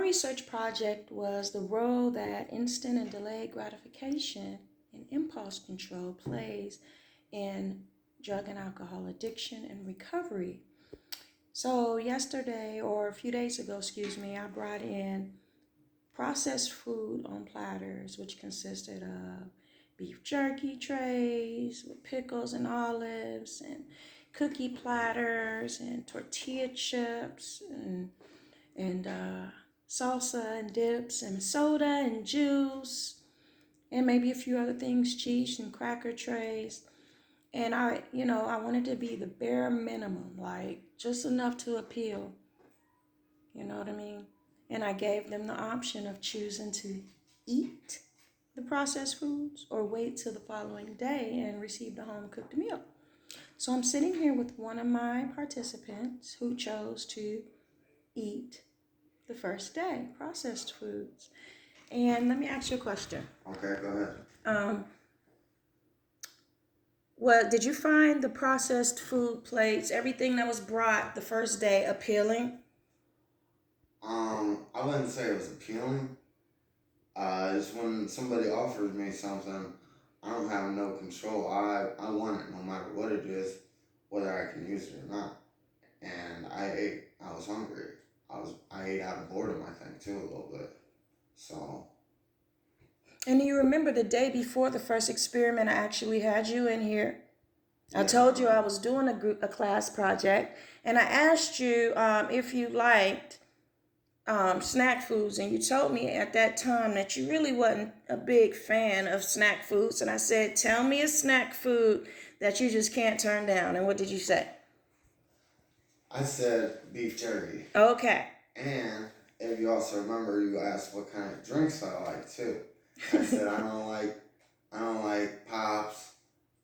research project was the role that instant and delayed gratification and impulse control plays in drug and alcohol addiction and recovery. So yesterday, or a few days ago, I brought in processed food on platters, which consisted of beef jerky trays with pickles and olives, and cookie platters, and tortilla chips, and salsa and dips, and soda and juice, and maybe a few other things, cheese and cracker trays. And I wanted to be the bare minimum, like just enough to appeal. You know what I mean? And I gave them the option of choosing to eat the processed foods or wait till the following day and receive the home cooked meal. So I'm sitting here with one of my participants who chose to eat the first day processed foods. And let me ask you a question. Okay, go ahead. Well, did you find the processed food plates, everything that was brought the first day, appealing? I wouldn't say it was appealing. It's when somebody offers me something, I don't have no control. I want it no matter what it is, whether I can use it or not. And I ate. I was hungry. I ate out of boredom, I think, too, a little bit. So. And you remember the day before the first experiment, I actually had you in here. I told you I was doing a class project, and I asked you if you liked snack foods, and you told me at that time that you really wasn't a big fan of snack foods. And I said, tell me a snack food that you just can't turn down. And what did you say? I said beef jerky. Okay. And if you also remember, you asked what kind of drinks I like too. I said I don't like pops,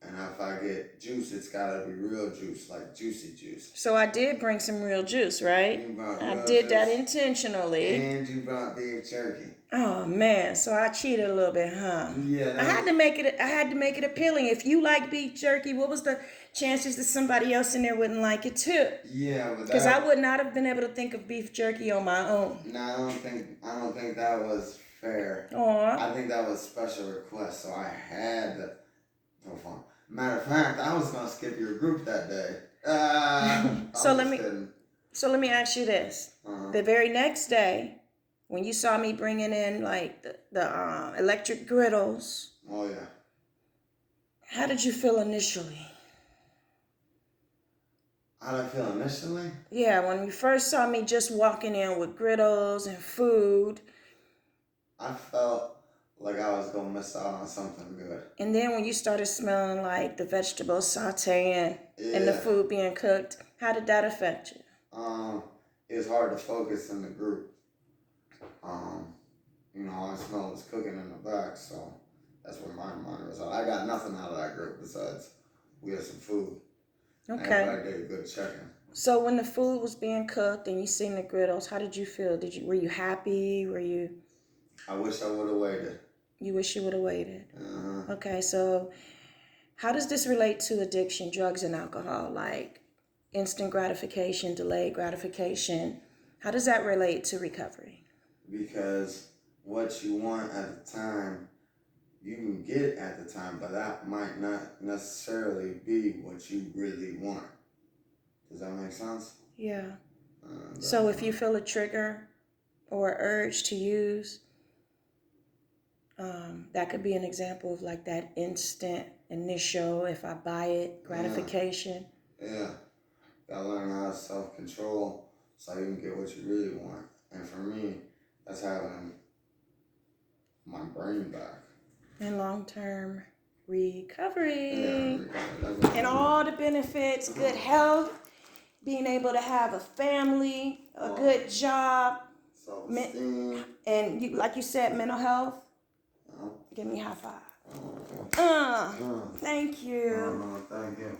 and if I get juice, it's gotta be real juice, like juicy juice. So I did bring some real juice, right? I did that intentionally. And you brought beef jerky. Oh man, so I cheated a little bit, huh? Yeah. I had to make it appealing. If you like beef jerky, what was the chances that somebody else in there wouldn't like it too? Yeah, because I would not have been able to think of beef jerky on my own. No, I don't think that was fair. Aww. I think that was a special request, so I had to perform. Matter of fact, I was gonna skip your group that day. So let me ask you this: the very next day, when you saw me bringing in like the electric griddles. Oh yeah. How did you feel initially? How did I feel initially? Yeah, when you first saw me just walking in with griddles and food. I felt like I was going to miss out on something good. And then when you started smelling like the vegetables sauteing and the food being cooked, how did that affect you? It was hard to focus in the group. All I smelled was cooking in the back, so that's where my mind was. I got nothing out of that group besides we had some food. Okay. I did a good check-in. So when the food was being cooked and you seen the griddles, how did you feel? Were you happy? I wish I would have waited. You wish you would have waited? Uh-huh. Okay, so how does this relate to addiction, drugs and alcohol? Like instant gratification, delayed gratification. How does that relate to recovery? Because what you want at the time, you can get it at the time, but that might not necessarily be what you really want. Does that make sense? Yeah. So if you feel a trigger or urge to use, that could be an example of like that instant initial, if I buy it, gratification. Yeah. Gotta learn how to self-control so you can get what you really want. And for me, that's having my brain back. And long-term recovery. Yeah, and all the benefits, good health, being able to have a family, a good job, self-esteem, and like you said, mental health. Give me a high five. Okay. Thank you. Thank you.